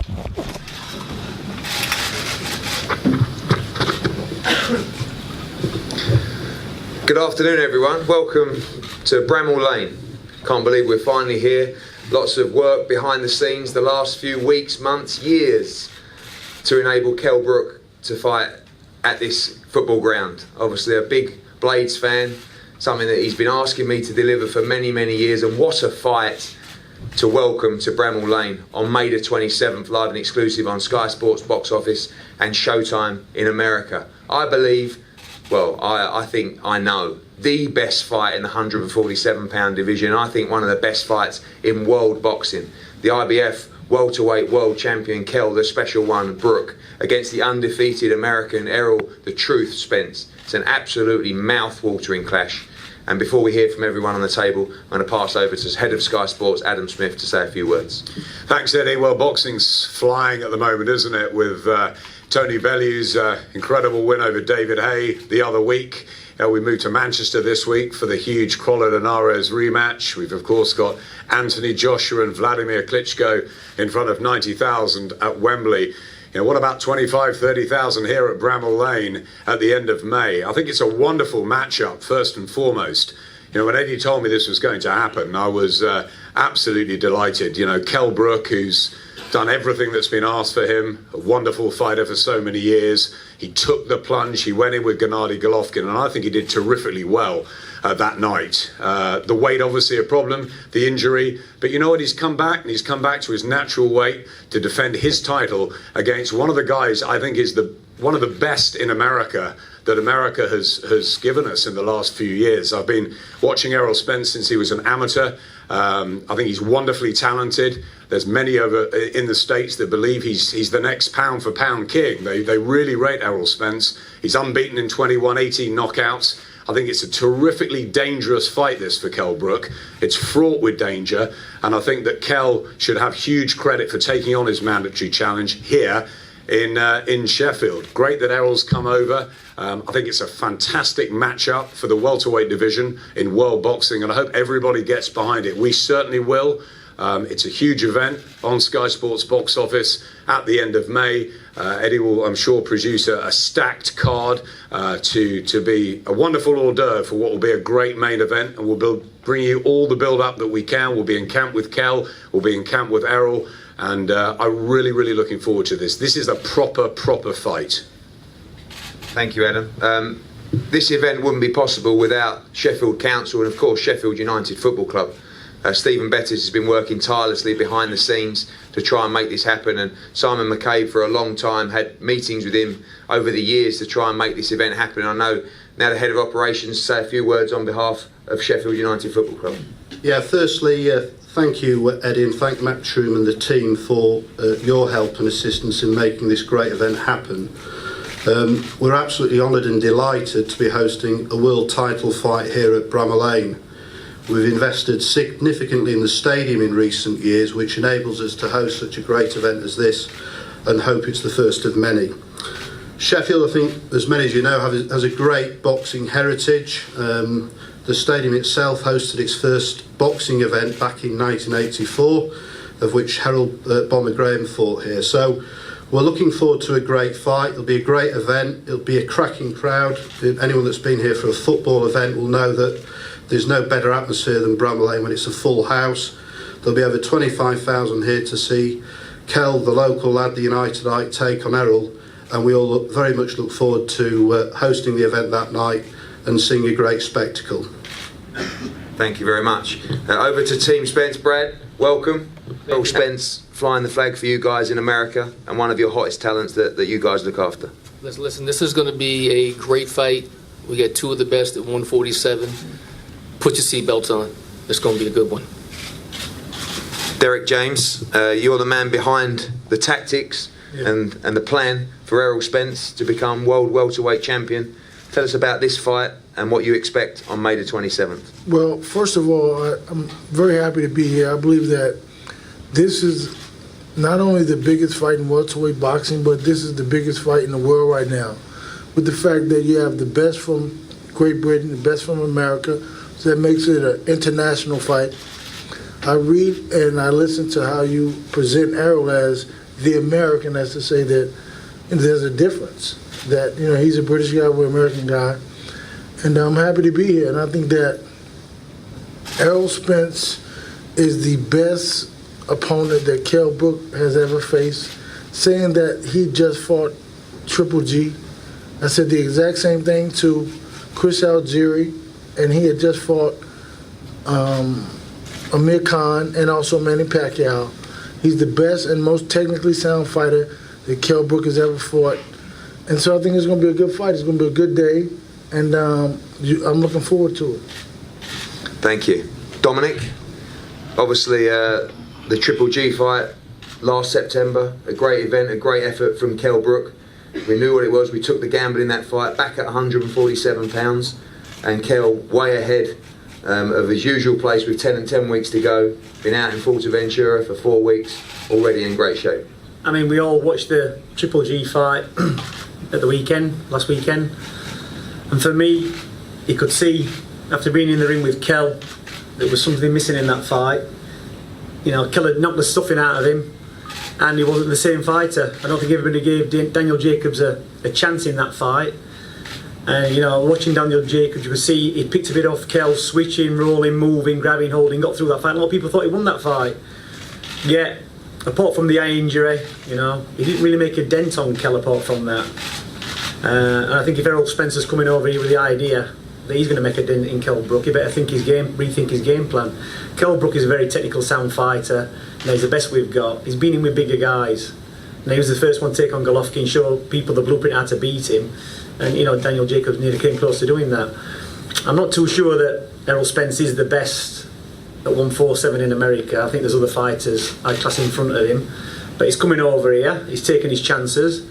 Good afternoon, everyone. Welcome to Bramall Lane. Can't believe we're finally here. Lots of work behind the scenes the last few weeks, months, years to enable Kell Brook to fight at this football ground. Obviously a big Blades fan, something that he's been asking me to deliver for many, many years, and what a fight to welcome to Bramall Lane on May the 27th, live and exclusive on Sky Sports Box Office and Showtime in America. I believe, well, I think I know, the best fight in the 147-pound division. I think one of the best fights in world boxing. The IBF welterweight world champion Kell, the special one, Brook, against the undefeated American Errol, the Truth, Spence. It's an absolutely mouth-watering clash. And before we hear from everyone on the table, I'm going to pass over to Head of Sky Sports, Adam Smith, to say a few words. Thanks, Eddie. Well, boxing's flying at the moment, isn't it? With Tony Bellew's incredible win over David Haye the other week. We moved to Manchester this week for the huge Crolla Linares rematch. We've, of course, got Anthony Joshua and Vladimir Klitschko in front of 90,000 at Wembley. What about 25, 30,000 here at Bramall Lane at the end of May? I think it's a wonderful matchup, first and foremost. When Eddie told me this was going to happen, I was absolutely delighted. Kell Brook, who's done everything that's been asked for him, a wonderful fighter for so many years. He took the plunge, he went in with Gennady Golovkin, and I think he did terrifically well that night. The weight, obviously a problem, the injury, but you know what, he's come back, and he's come back to his natural weight to defend his title against one of the guys I think is one of the best in America that America has given us in the last few years. I've been watching Errol Spence since he was an amateur. I think he's wonderfully talented. There's many over in the States that believe he's the next pound for pound king. They really rate Errol Spence. He's unbeaten in 21, 18 knockouts. I think it's a terrifically dangerous fight, this, for Kell Brook. It's fraught with danger, and I think that Kell should have huge credit for taking on his mandatory challenge here in Sheffield. Great that Errol's come over. I think it's a fantastic matchup for the welterweight division in world boxing, and I hope everybody gets behind it. We certainly will. It's a huge event on Sky Sports Box Office at the end of May. Eddie will, I'm sure, produce a stacked card to be a wonderful hors d'oeuvre for what will be a great main event, and we'll bring you all the build-up that we can. We'll be in camp with Kell, we'll be in camp with Errol, and I'm really, really looking forward to this. This is a proper fight. Thank you, Adam. This event wouldn't be possible without Sheffield Council and, of course, Sheffield United Football Club. Stephen Bettis has been working tirelessly behind the scenes to try and make this happen, and Simon McCabe for a long time had meetings with him over the years to try and make this event happen. I know now the Head of Operations say a few words on behalf of Sheffield United Football Club. Yeah, firstly, thank you, Eddie, and thank Matchroom and the team for your help and assistance in making this great event happen. We're absolutely honoured and delighted to be hosting a world title fight here at Bramall Lane. We've invested significantly in the stadium in recent years, which enables us to host such a great event as this, and hope it's the first of many. Sheffield, I think, as many as you know, has a great boxing heritage. The stadium itself hosted its first boxing event back in 1984, of which Harold Bomber Graham fought here. So we're looking forward to a great fight. It'll be a great event. It'll be a cracking crowd. Anyone that's been here for a football event will know that there's no better atmosphere than Bramall Lane when it's a full house. There'll be over 25,000 here to see Kell, the local lad, the Unitedite, take on Errol, and we all very much look forward to hosting the event that night and seeing a great spectacle. Thank you very much. Over to Team Spence. Brad, welcome. Errol Spence flying the flag for you guys in America, and one of your hottest talents that you guys look after. Listen, this is going to be a great fight. We got two of the best at 147. Put your seatbelts on. It's going to be a good one. Derek James, you're the man behind the tactics and the plan for Errol Spence to become world welterweight champion. Tell us about this fight and what you expect on May the 27th. Well, first of all, I'm very happy to be here. I believe that this is not only the biggest fight in welterweight boxing, but this is the biggest fight in the world right now. With the fact that you have the best from Great Britain, the best from America, so that makes it an international fight. I read and I listen to how you present Errol as the American as to say that there's a difference. That he's a British guy, we're an American guy, and I'm happy to be here. And I think that Errol Spence is the best opponent that Kell Brook has ever faced. Saying that he just fought Triple G, I said the exact same thing to Chris Algieri, and he had just fought Amir Khan and also Manny Pacquiao. He's the best and most technically sound fighter that Kell Brook has ever fought. And so I think it's going to be a good fight. It's going to be a good day, and I'm looking forward to it. Thank you. Dominic, obviously the Triple G fight last September, a great event, a great effort from Kell Brook. We knew what it was. We took the gamble in that fight, back at 147 pounds, and Kell way ahead of his usual place with 10 and 10 weeks to go. Been out in Fuerteventura for 4 weeks, already in great shape. I mean, we all watched the Triple G fight at the weekend, last weekend, and for me, you could see after being in the ring with Kell, there was something missing in that fight. Kell had knocked the stuffing out of him, and he wasn't the same fighter. I don't think everybody gave Daniel Jacobs a chance in that fight. Watching Daniel Jacobs, you could see he picked a bit off Kell, switching, rolling, moving, grabbing, holding, got through that fight. A lot of people thought he won that fight. Yet, apart from the eye injury, he didn't really make a dent on Kell apart from that. And I think if Errol Spencer's coming over here with the idea that he's going to make a dent in Kell Brook, he better rethink his game plan. Kell Brook is a very technical, sound fighter. He's the best we've got. He's been in with bigger guys. And he was the first one to take on Golovkin, show people the blueprint how to beat him. And Daniel Jacobs nearly came close to doing that. I'm not too sure that Errol Spence is the best at 147 in America. I think there's other fighters I'd class in front of him. But he's coming over here. He's taking his chances.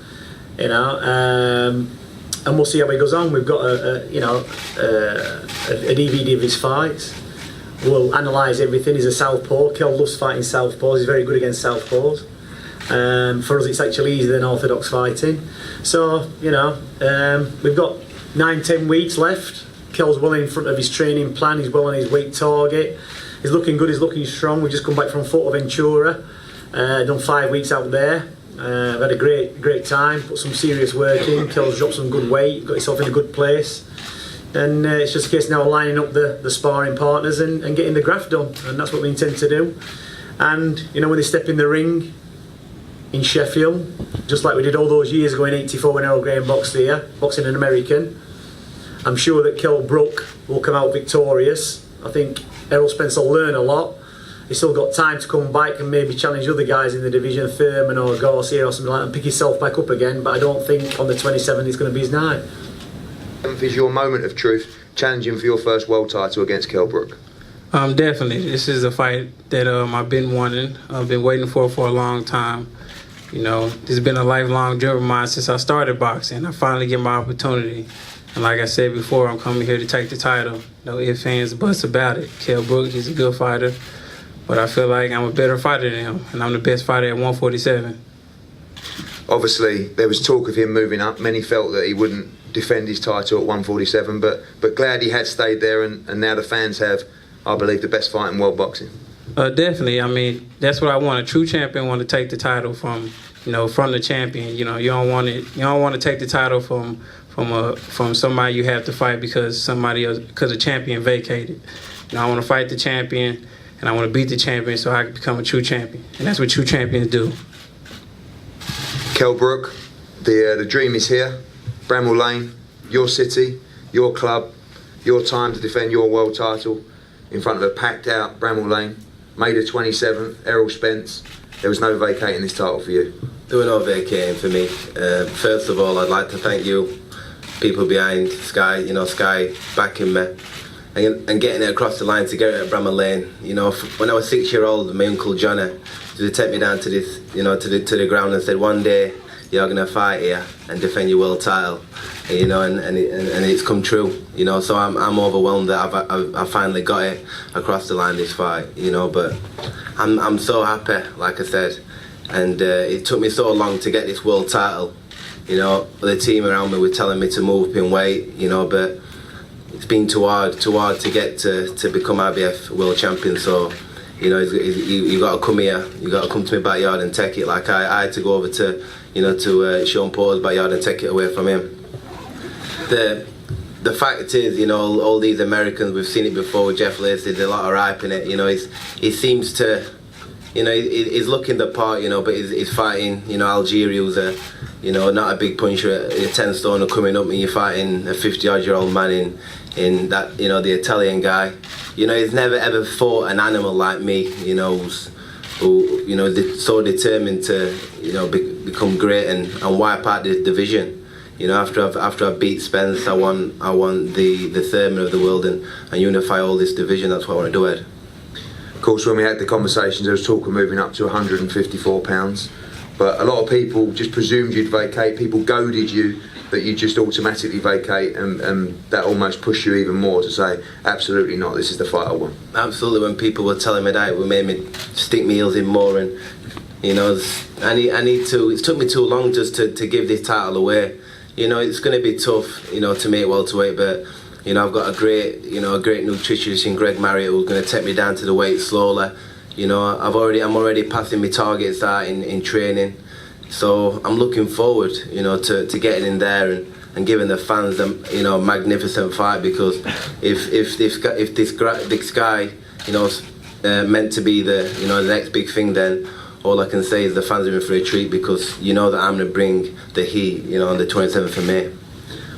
And we'll see how he goes on. We've got a DVD of his fights. We'll analyse everything. He's a southpaw. Kell loves fighting southpaws. He's very good against southpaws. For us, it's actually easier than orthodox fighting. So we've got 9-10 weeks left. Kell's well in front of his training plan. He's well on his weight target. He's looking good. He's looking strong. We've just come back from Fuerteventura. Done 5 weeks out there. I've had a great time, put some serious work in. Kell's dropped some good weight, got himself in a good place, and it's just a case now of lining up the sparring partners and getting the graft done, and that's what we intend to do. And when they step in the ring in Sheffield, just like we did all those years ago in '84 when Earl Graham boxed here, boxing an American, I'm sure that Kell Brook will come out victorious. I think Errol Spence will learn a lot. He's still got time to come back and maybe challenge other guys in the division, Thurman or Garcia or something like that, and pick himself back up again. But I don't think on the 27th it's going to be his night. Is your moment of truth challenging for your first world title against Kell Brook? Definitely. This is a fight that I've been wanting. I've been waiting for a long time. This has been a lifelong dream of mine since I started boxing. I finally get my opportunity. And like I said before, I'm coming here to take the title. No ifs, ands, buts about it. Kell Brook, he's a good fighter. But I feel like I'm a better fighter than him, and I'm the best fighter at 147. Obviously, there was talk of him moving up. Many felt that he wouldn't defend his title at 147, but glad he had stayed there, and now the fans have, I believe, the best fight in world boxing. Definitely. I mean, that's what I want. A true champion want to take the title from the champion. You don't want it. You don't want to take the title from somebody you have to fight because a champion vacated. I want to fight the champion. And I want to beat the champion so I can become a true champion. And that's what true champions do. Kell Brook, the dream is here. Bramall Lane, your city, your club, your time to defend your world title in front of a packed out Bramall Lane. May the 27th, Errol Spence. There was no vacating this title for you. There were no vacating for me. First of all, I'd like to thank you, people behind Sky, Sky backing me. And getting it across the line to get it at Bramall Lane. When I was 6-year-old, my uncle Johnny used to take me down to this, to the ground and said, one day you're gonna fight here and defend your world title. And it's come true. So I'm overwhelmed that I finally got it across the line this fight. But I'm so happy, like I said, and it took me so long to get this world title. The team around me were telling me to move up in weight. But it's been too hard to get to become IBF world champion. So you know, you got to come here, you got to come to my backyard and take it. Like I had to go over to, you know, to Sean Porter's backyard and take it away from him. The fact is, you know, all these Americans, we've seen it before with Jeff Lacey, there's a lot of hype in it. You know, he seems to, you know, he's looking the part, you know, but he's fighting, you know, Algeria, who's a, you know, not a big puncher, a 10 stoner coming up, and you're fighting a 50-odd-year-old man in that, you know, the Italian guy. You know, he's never ever fought an animal like me, you know, who, you know, so determined to, you know, become great and wipe out this division. You know, after I beat Spence, I want the Thurman of the world and unify all this division. That's what I want to do, Ed. Of course, when we had the conversations, there was talk of moving up to 154 pounds, but a lot of people just presumed you'd vacate. People goaded you that you just automatically vacate, and that almost pushed you even more to say, absolutely not, this is the fight I want. Absolutely. When people were telling me that, it made me stick my heels in more, and you know, I need to. It took me too long just to give this title away. You know, it's going to be tough, you know, to make welterweight, but you know, I've got a great nutritionist in Greg Marriott who's going to take me down to the weight slowly. You know, I'm already passing my targets out in training, so I'm looking forward, you know, to getting in there and giving the fans a, you know, magnificent fight, because if this guy, you know, meant to be the, you know, the next big thing, then all I can say is the fans are in for a treat, because you know that I'm going to bring the heat, you know, on the 27th of May.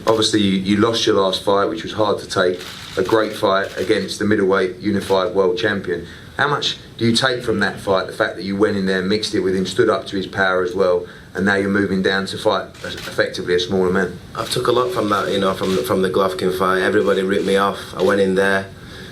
Obviously, you lost your last fight, which was hard to take. A great fight against the middleweight unified world champion. How much do you take from that fight, the fact that you went in there, mixed it with him, stood up to his power as well, and now you're moving down to fight effectively a smaller man? I've took a lot from that, you know, from the Golovkin fight. Everybody ripped me off. I went in there,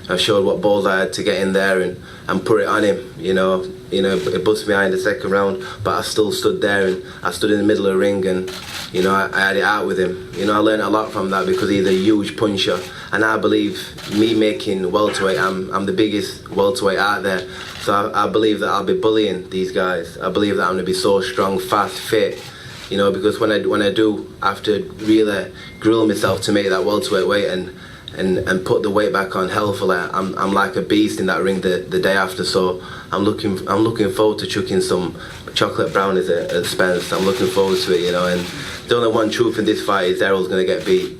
I showed what balls I had to get in there and put it on him, you know. It busted me out in the second round, but I still stood there, and I stood in the middle of the ring, and you know, I had it out with him. You know, I learned a lot from that, because he's a huge puncher, and I believe me making welterweight, I'm the biggest welterweight out there. So I believe that I'll be bullying these guys. I believe that I'm going to be so strong, fast, fit. You know, because when I do have to really grill myself to make that welterweight weight and put the weight back on healthfully, I'm like a beast in that ring the day after. So I'm looking forward to chucking some chocolate brownies at Spence. I'm looking forward to it, you know. And the only one truth in this fight is Errol's going to get beat.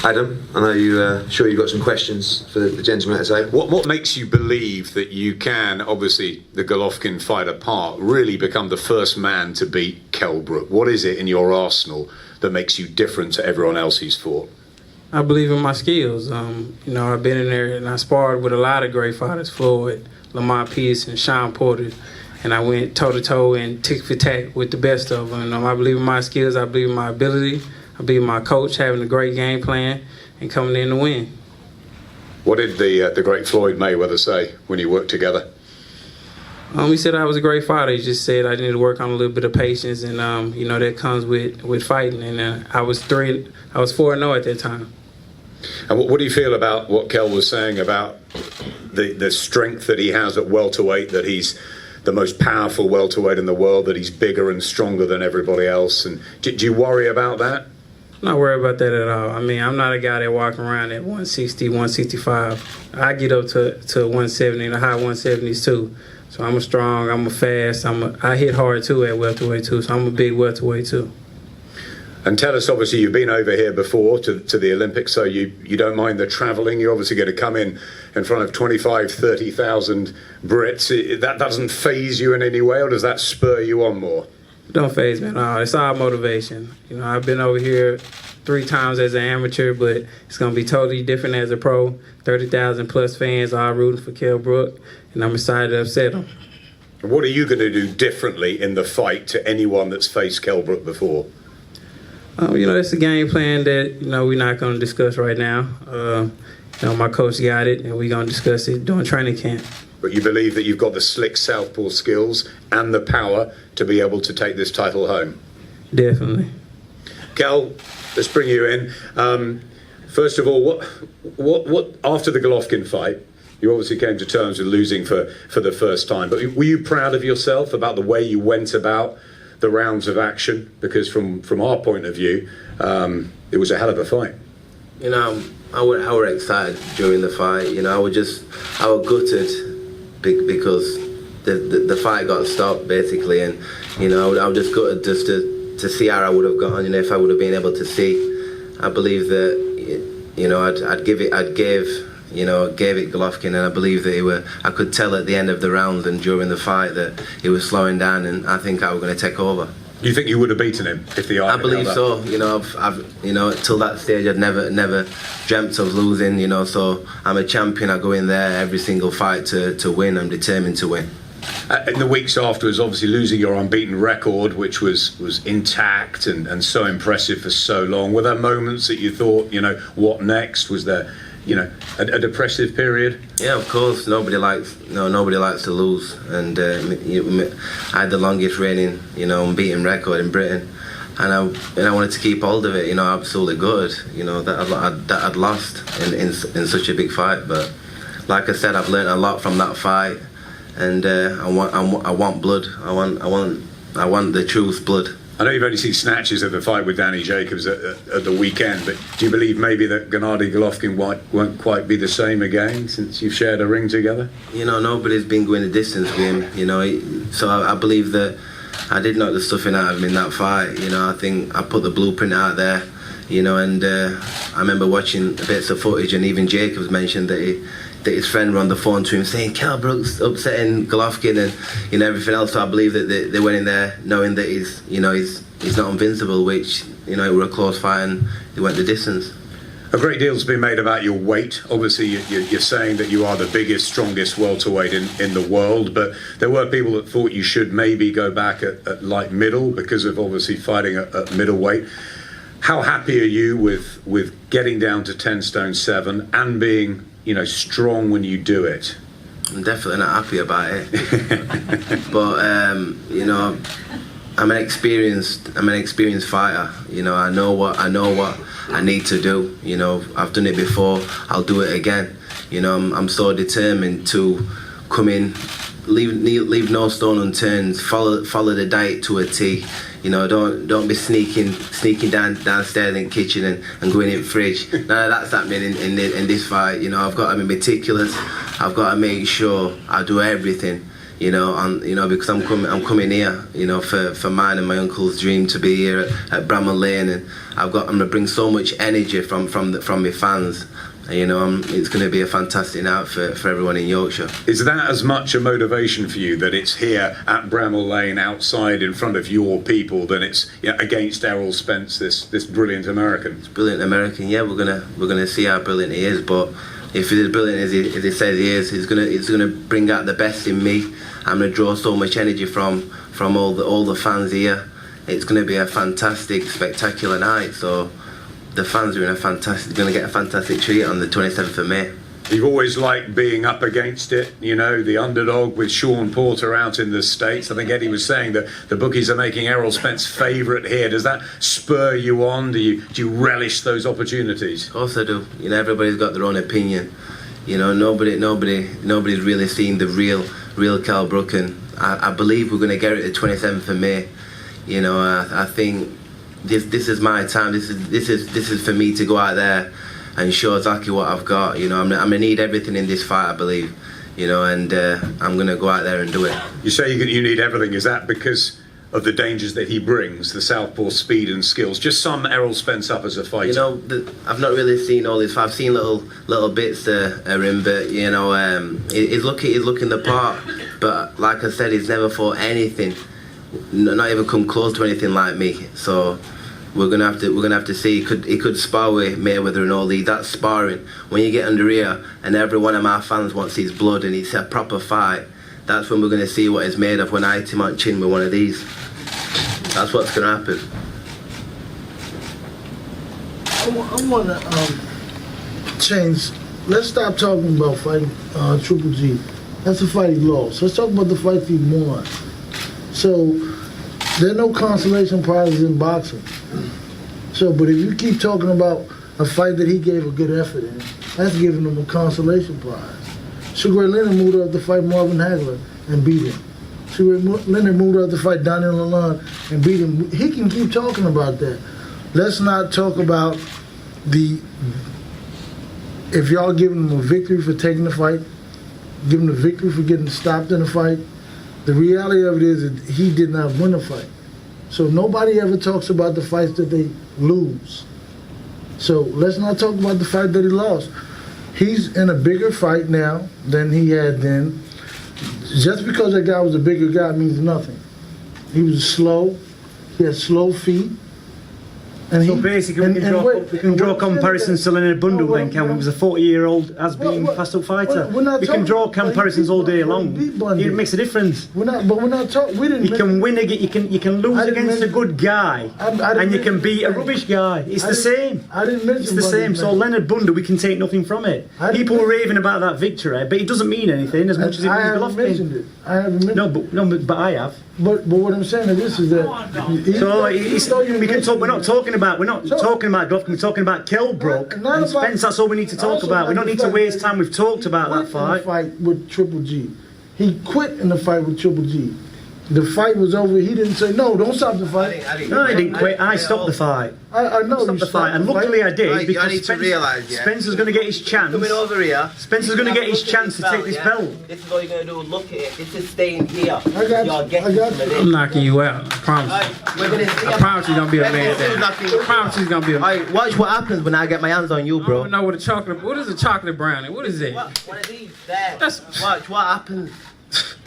Adam, I know you sure you've got some questions for the gentleman at the table. What makes you believe that you can, obviously the Golovkin fight apart, really become the first man to beat Kell Brook? What is it in your arsenal that makes you different to everyone else he's fought? I believe in my skills. You know, I've been in there and I sparred with a lot of great fighters, Floyd, Lamont Pearce, and Sean Porter, and I went toe-to-toe and tick for tack with the best of them. I believe in my skills, I believe in my ability, I believe in my coach having a great game plan and coming in to win. What did the great Floyd Mayweather say when you worked together? He said I was a great fighter. He just said I needed to work on a little bit of patience, and you know, that comes with fighting. And I was 4-0 at that time. And what do you feel about what Kell was saying about the strength that he has at welterweight, that he's the most powerful welterweight in the world, that he's bigger and stronger than everybody else? And do you worry about that? I'm not worried about that at all. I mean, I'm not a guy that walk around at 160, 165. I get up to 170 and the high 170s too. So I'm a strong, I'm a fast, I hit hard too at welterweight too. So I'm a big welterweight too. And tell us, obviously, you've been over here before to the Olympics, so you don't mind the travelling. You're obviously going to come in front of 25,000, 30,000 Brits. That doesn't faze you in any way, or does that spur you on more? Don't faze me at all. It's all motivation. You know, I've been over here 3 times as an amateur, but it's going to be totally different as a pro. 30,000 plus fans all rooting for Kell Brook, and I'm excited to upset them. And what are you going to do differently in the fight to anyone that's faced Kell Brook before? You know, it's a game plan that, you know, we're not going to discuss right now. You know, my coach got it, and we're going to discuss it during training camp. But you believe that you've got the slick southpaw skills and the power to be able to take this title home? Definitely. Kell, let's bring you in. First of all, what after the Golovkin fight, you obviously came to terms with losing for the first time, but were you proud of yourself about the way you went about the rounds of action? Because from our point of view, it was a hell of a fight. You know, I were excited during the fight. You know, I was gutted because the fight got stopped basically, and you know I was just gutted just to see how I would have gone. You know, if I would have been able to see, I believe that you know I'd gave it Golovkin, and I believe that I could tell at the end of the round and during the fight that he was slowing down, and I think I was going to take over. You think you would have beaten him if the I believe so. You know, I've you know, till that stage I'd never dreamt of losing. You know, so I'm a champion. I go in there every single fight to win. I'm determined to win. In the weeks afterwards, obviously losing your unbeaten record, which was intact and so impressive for so long, were there moments that you thought, you know, what next? Was there, you know, a depressive period? Yeah, of course. Nobody likes to lose, and I had the longest reigning, you know, unbeaten record in Britain, and I wanted to keep hold of it. You know, absolutely good. You know that I'd lost in such a big fight, but like I said, I've learned a lot from that fight, and I want blood. I want the truth blood. I know you've only seen snatches of the fight with Danny Jacobs at the weekend, but do you believe maybe that Gennady Golovkin won't quite be the same again since you've shared a ring together? You know, nobody's been going the distance with him, you know, so I believe that I did knock the stuffing out of him in that fight. You know, I think I put the blueprint out there, you know, and I remember watching bits of footage, and even Jacobs mentioned that his friend were on the phone to him saying Kell Brook's upsetting Golovkin and, you know, everything else. So I believe that they went in there knowing that he's not invincible, which, you know, it were a close fight and he went the distance. A great deal's been made about your weight. Obviously, you're saying that you are the biggest, strongest welterweight in the world, but there were people that thought you should maybe go back at light middle because of obviously fighting at middleweight. How happy are you with getting down to 10 stone 7 and being, you know, strong when you do it? I'm definitely not happy about it, but you know, I'm an experienced fighter. You know, I know what I need to do. You know, I've done it before. I'll do it again. You know, I'm so determined to come in, leave no stone unturned. Follow the diet to a T. You know, don't be sneaking downstairs in the kitchen and going in the fridge. None of that's happening in this fight. You know, I've got to be meticulous. I've got to make sure I do everything. You know, because I'm coming here, you know, for mine and my uncle's dream to be here at Bramall Lane, and I'm gonna bring so much energy from my fans. You know, it's going to be a fantastic night for everyone in Yorkshire. Is that as much a motivation for you that it's here at Bramall Lane outside in front of your people than it's, you know, against Errol Spence, this brilliant American? It's brilliant American, yeah. We're gonna see how brilliant he is, but if he's as brilliant as he says he is, it's gonna bring out the best in me. I'm gonna draw so much energy from all the fans here. It's gonna be a fantastic, spectacular night. So the fans are going to get a fantastic treat on the 27th of May. You've always liked being up against it, you know, the underdog with Sean Porter out in the States. I think Eddie was saying that the bookies are making Errol Spence favourite here. Does that spur you on? Do you relish those opportunities? Of course I do. You know, everybody's got their own opinion. You know, nobody's really seen the real Kell Brook, and I believe we're going to get it the 27th of May. You know, I think this is my time. This is for me to go out there and show exactly what I've got. You know, I'm gonna need everything in this fight, I believe. You know, and I'm gonna go out there and do it. You say you need everything. Is that because of the dangers that he brings, the southpaw speed and skills? Just sum Errol Spence up as a fighter. You know, I've not really seen all this. I've seen little bits of him, but you know, he's looking the part. But like I said, he's never fought anything. Not even come close to anything like me. So we're gonna have to see. He could spar with Mayweather and all these. That's sparring. When you get under here and every one of my fans wants his blood and it's a proper fight, that's when we're gonna see what it's made of. When I hit him on chin with one of these, that's what's gonna happen. I want to change. Let's stop talking about fighting Triple G. That's the fight he lost. Let's talk about the fight he won. So, there are no consolation prizes in boxing. So, but if you keep talking about a fight that he gave a good effort in, that's giving him a consolation prize. Sugar Ray Leonard moved up to fight Marvin Hagler and beat him. Sugar Ray Leonard moved up to fight Daniel Lalonde and beat him. He can keep talking about that. Let's not talk about if y'all giving him a victory for taking the fight, give him the victory for getting stopped in a fight. The reality of it is that he did not win a fight. So nobody ever talks about the fights that they lose. So let's not talk about the fight that he lost. He's in a bigger fight now than he had then. Just because that guy was a bigger guy means nothing. He was slow. He had slow feet. And So basically, we can draw comparisons to Leonard Bundle then, can we? He was a 40-year-old has-been passed-up fighter. We can draw comparisons all day long. It makes a difference. We're not talking. We didn't. You can win you can lose against a good guy, and you can beat a rubbish guy. It's the same. I didn't mention. It's the same. So Leonard Bundle, we can take nothing from it. People were raving about that victory, but it doesn't mean anything as much as it means Golovkin. Mentioned it. I haven't mentioned. No, but I have. But what I'm saying is this is that. We can talk. We're not talking about Golovkin. We're talking about Kell Brook and Spence. That's all we need to talk about. We don't need to waste time. We've talked about that fight. Fight with Triple G. He quit in the fight with Triple G. The fight was over. He didn't say no. Don't stop the fight. No, I didn't quit. I stopped the fight. I know. Stopped the fight, and luckily I did because I need to realise, yeah. Spencer's going to get his chance. Coming over here. Spencer's going to get his chance to take this belt. This is all you're going to do. Look at it. This is staying here. I got you. I'm knocking you out. I promise. I promise you're gonna be a man. I promise you're gonna be a man. Watch what happens when I get my hands on you, I bro. don't know what a chocolate. What is a chocolate brownie? What is it? One of these there. That's- Watch what happens.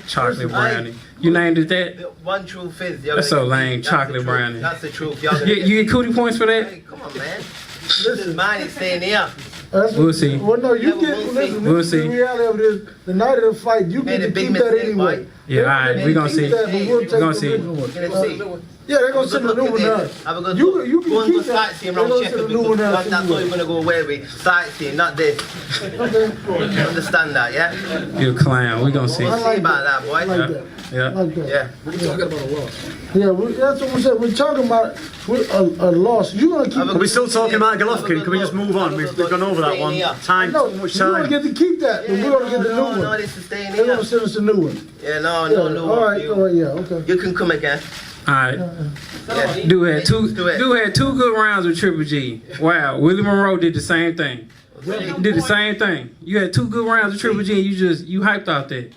Chocolate brownie. You named it that? The one truth is. That's so lame. Chocolate brownie. That's the truth. You get cootie points for that? Hey, come on, man. This is mine. It's staying here. We'll see. Well, no, you get. Listen, We'll see. The reality of it is, the night of the fight, you Made get a to big keep that mistake, anyway. Mike. Yeah, all right. We're gonna see. We're gonna see. Yeah, they're gonna send a new one out. Have a good You go can and keep go that. sightseeing They're around gonna send a Sheffield new one because out. that's all you're going to go away with. Sightseeing, not this. Okay. You understand that, yeah? You're a clown. We're gonna see. We'll see about that, boy. I like that. Yeah. Like that. Yeah. Yeah, that's what we said. We're talking about a loss. You're gonna keep. Are we still talking about Golovkin? Can we just move on? We've gone over that one. Time, No, too much you're gonna time. get to keep that, but we're gonna get the new No, one. this is staying They're here. gonna send us a new one. Yeah, no, Yeah, no. all right, yeah, okay. You can come again. All right. Yeah. Dude had Let's do it. two good rounds with Triple G. Wow. Willie Monroe did the same thing. Did the same thing. You had 2 good rounds with Triple G and you hyped off that.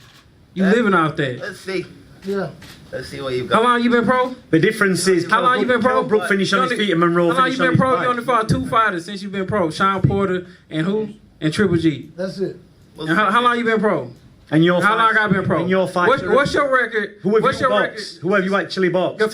You living off that. Let's see. Yeah. Let's see what you've How got. long you been pro? The difference is How long you been pro? Kell Brook finished on his feet and Monroe How long you finished on been his pro? You only back. fought 2 fighters since you been pro. Sean Porter and who? And Triple G. That's it. And how long you been pro? And your How long I been pro? And your fight. What's your record? Who have What's you your record? boxed? Who have you actually boxed? Your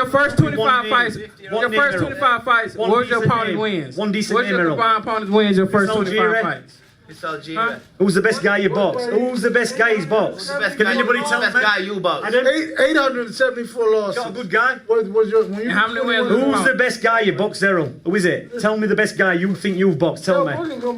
first 25 fights. Your first 25 fights. One What's your decent opponent name. wins? One decent What's name, your Errol. combined opponents wins your first 25 Algeria. fights? It's Algeria. Who's the best guy you boxed? Who's the best guy he's boxed? Best Can guy- anybody tell me? Best guy you box. I don't- 874 losses. Got a good guy? Was your, when you How many wins? Who's the best guy you boxed, Errol? Who is it? Tell me the best guy you think you've boxed. Tell me.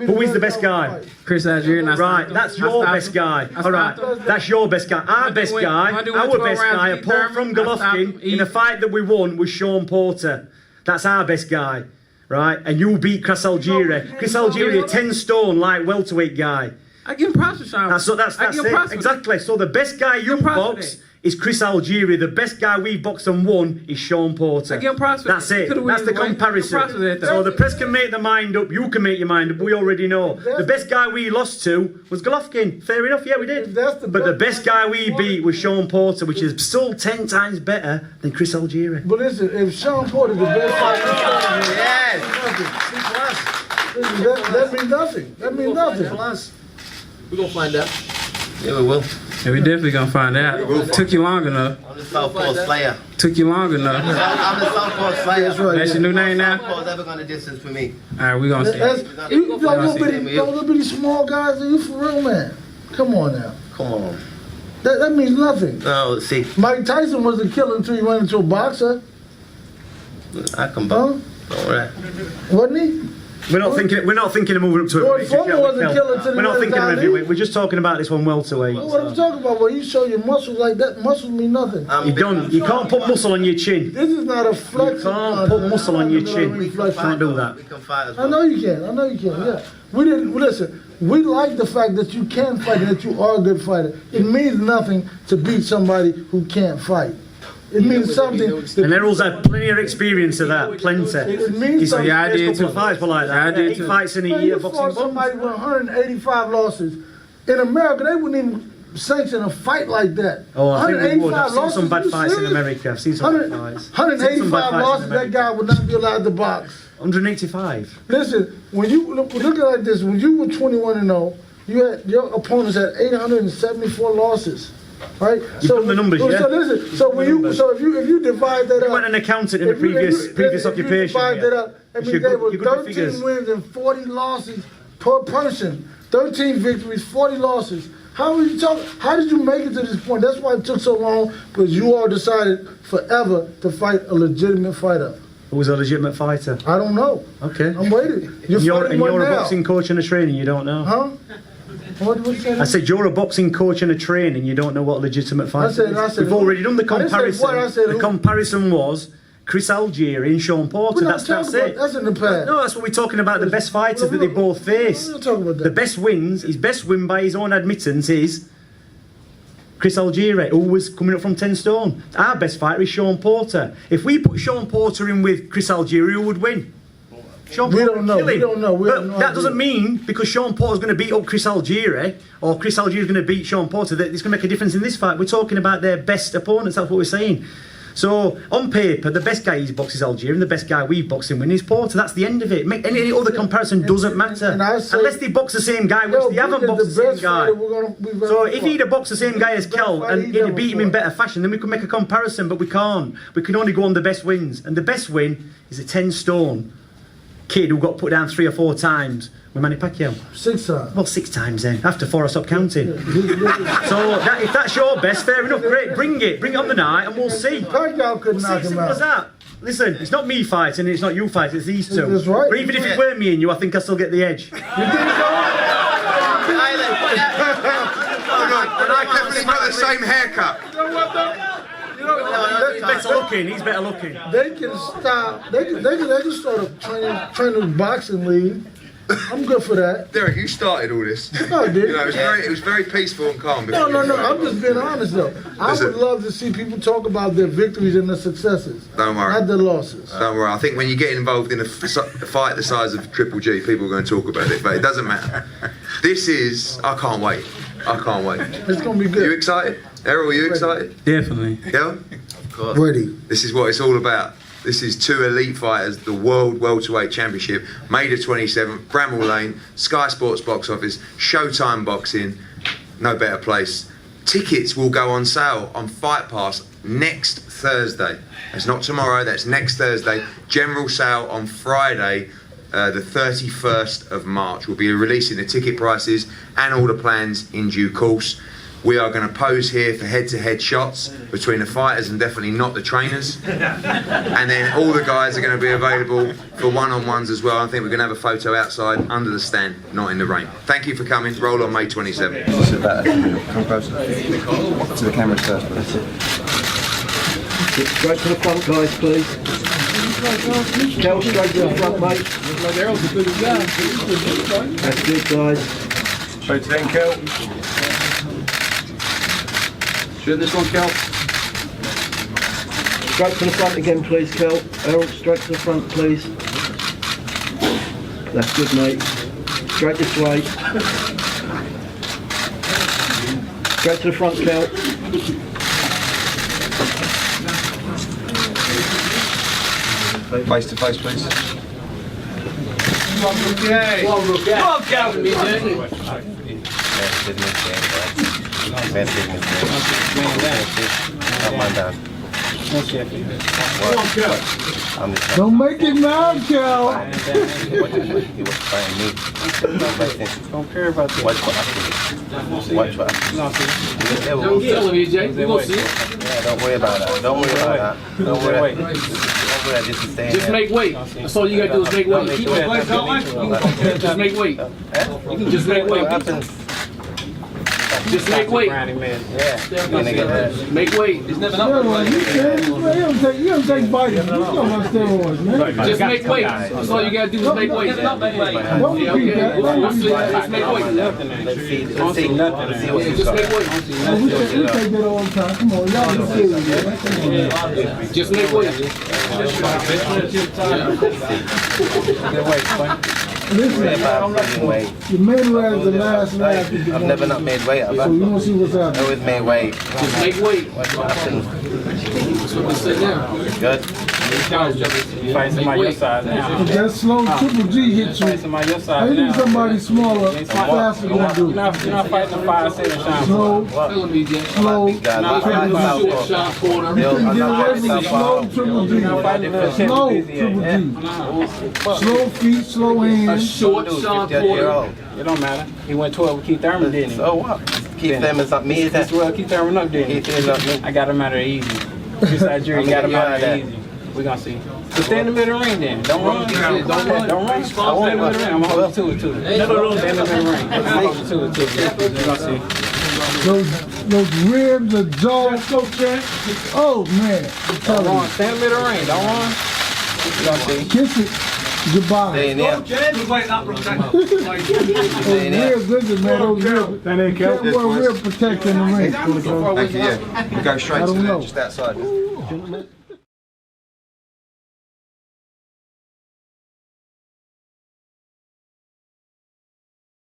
Who is the best guy? Chris Algier. Right, that's your best guy. All right, that's your best guy. Our best guy, our best guy, apart from Golovkin, in a fight that we won was Sean Porter. That's our best guy, right? And you beat Chris Algieri. Chris Algieri, 10 stone, like welterweight guy. I give him props for Sean. That's it. Exactly. So the best guy you boxed is Chris Algieri. The best guy we boxed and won is Sean Porter. I give him props for That's that. it. Could've That's the won. comparison. Props for that, though. So the press can make their mind up. You can make your mind up. We already know. The best guy we lost to was Golovkin. Fair enough. Yeah, we did. But the best guy we beat was Sean Porter, which is still 10 times better than Chris Algieri. But listen, if Sean Porter's the best fighter, Yes. that means nothing. That means nothing. We're gonna find out. Yeah, we will. Yeah, we definitely gonna find out. Took you long enough. I'm the Southpaw Slayer. Took you long enough. I'm the Southpaw Slayer. That's right. That's your new name now? Southpaw's never gonna distance with me. All right, we gonna see. You little bitty small guys, are you for real, man? Come on now. Come on. That means nothing. No, see, Mike Tyson was a killer until he went into a boxer, I can huh? box. Don't worry. Wasn't he? We're not thinking of moving up to Well, heavyweight. Foreman wasn't killing till We're not the thinking of time, heavyweight. We're just talking about this one welterweight. What I'm talking about, when you show your muscles like that, muscles mean nothing. You don't. You can't put muscle on your chin. This is not a flex. You can't put muscle on your chin. Can't do that. We can fight as I well. know you can. I know you can. Yeah. We didn't listen. We like the fact that you can fight and that you are a good fighter. It means nothing to beat somebody who can't fight. It means something. And Errol's had plenty of experience of that. Plenty. It means He's something. yeah, I did too. fights were like that. Yeah, I did 8 too. fights in a Man, year you boxing fought bums. somebody with 185 losses. in America, they wouldn't even sanction a fight like that. Oh, I think they would. I've seen losses, some bad you fights in serious? America. I've seen some bad fights. 185 losses, that guy would not be allowed to box. 185. Listen, when you look at it like this, when you were 21-0, your opponents had 874 losses. Right? You've done the numbers, yeah? So listen, so if you divide that up, You weren't an accountant in a previous occupation. If you divide that up, I mean, there were you're good with 13 figures. wins and 40 losses per person. 13 victories, 40 losses. How did you make it to this point? That's why it took so long, because you all decided forever to fight a legitimate fighter. Who was a legitimate fighter? I don't know. Okay. I'm waiting. You're fighting one a now. boxing coach and a trainer, you don't know? Huh? What you saying? I said you're a boxing coach and a trainer, and you don't know what a legitimate fighter is. I said We've already done the I didn't say comparison. what, I said The who. comparison was Chris Algieri and Sean Porter. We're not That's talking about it. that's in the past. No, that's what we're talking about. The best fighters that they both faced. We're not talking about that. The best wins, his best win by his own admittance is Chris Algieri, who was coming up from 10 stone. Our best fighter is Sean Porter. If we put Sean Porter in with Chris Algieri, who would win? Sean We Porter don't know. would kill him. We don't know. We But have no that idea. doesn't mean because Sean Porter's going to beat up Chris Algieri or Chris Algieri is going to beat Sean Porter that it's going to make a difference in this fight. We're talking about their best opponents. That's what we're saying. So on paper, the best guy he's boxed is Algieri, and the best guy we've boxed him with is Porter. That's the end of it. Any other comparison doesn't matter and I say- unless they box the same guy, which they haven't boxed the same guy. So if he'd have boxed the same guy as Kell and he'd have beat him in better fashion, then we could make a comparison. But we can't. We can only go on the best wins, and the best win is a 10 stone kid who got put down 3 or 4 times with Manny Pacquiao. 6 times. Well, 6 times then. After 4, I stopped counting. So if that's your best, fair enough. Great, bring it on the night, and we'll see. Pacquiao could knock him Simple as out. that. Listen, it's not me fighting, it's not you fighting, it's these two. That's right. But even if it were me and you, I think I still get the edge. You think so? And I definitely got the same haircut. He's better looking. He's better looking. They can stop. They can start a training boxing league. I'm good for that. Derek, you started all this. No, I didn't. You know, it was very peaceful and calm. No. before you I'm just being honest though. I Listen. would love to see people talk about their victories and their successes, Don't worry. not their losses. Don't worry. I think when you get involved in a fight the size of Triple G, people are going to talk about it, but it doesn't matter. This is. I can't wait. I can't wait. It's gonna be You good. excited? Errol, are you excited? Definitely. Yeah? Ready. This is what it's all about. This is 2 elite fighters, the World Welterweight Championship, May the 27th, Bramall Lane, Sky Sports box office, Showtime boxing, no better place. Tickets will go on sale on Fight Pass next Thursday. That's not tomorrow, that's next Thursday. General sale on Friday, the 31st of March. We'll be releasing the ticket prices and all the plans in due course. We are going to pose here for head-to-head shots between the fighters and definitely not the trainers. And then all the guys are going to be available for one-on-ones as well. I think we're going to have a photo outside under the stand, not in the rain. Thank you for coming. Roll on May 27th. Come closer. To the cameras first, please. Straight to the front, guys, please. Kell, straight to the front, mate. That's good, guys. Straight to them, Kell. Shoot this one, Kell. Straight to the front again, please, Kell. Errol, straight to the front, please. That's good, mate. Straight this way. Straight to the front, Kell. Face to face, please. Don't make it mad, Kell. Don't care about that. Watch what Don't kill him, EJ. We gonna see it. Yeah, don't worry about that. Don't worry about that. Don't worry about that. Just stay Just make weight. That's all you gotta do is make weight. Keep it weight, just make weight. You can just make weight. Just make weight. Yeah. Make weight. You don't take vitamins. You don't want steroids, man. Just make weight. That's all you gotta do is make weight. Don't repeat that. Just make weight. Let's see what you've Just got. make weight. We take that all the time. Come on, y'all be serious, man. Just make weight. Get away, son. Listen, the main weight is the last match. I've never not made weight, have I? So you want to see what's happening? Always made weight. Just make weight. What's happened? That's what we say now. Good. Fight somebody your size now. If that slow Triple G hit you, Fight somebody your how size you think now. somebody smaller, how fast you gonna do? You're not fighting a 5'7" Sean. Slow, Feeling me, Jay. slow, Short shot corner. get away from the slow Triple G. Slow Triple G. Slow feet, slow A hands. short shot corner. It don't matter. He went 12 with Keith Thurman, didn't he? So what? Keith Thurman's not me, is that? That's well, Keith Thurman up, didn't he? Keith Thurman's not me. I got him out of there easy. Besides Jury, got him out of there easy. We gonna see. So stay in the middle of the ring then. Don't run. Don't run. Don't run. I won't in the middle of the ring. I'm gonna hold you to it too. Stay in the middle of the ring. I'm gonna hold you to it too. We gonna see. Those ribs, the jaw. Oh man, I'm Don't telling run. you. Stay in the middle of the ring. Don't run. We gonna see. Kiss it, goodbye. Stay in there. Those ribs, listen man, those ribs. Can't wear rib protector in the ring. Thank you, yeah. We go straight I to don't the know. just outside.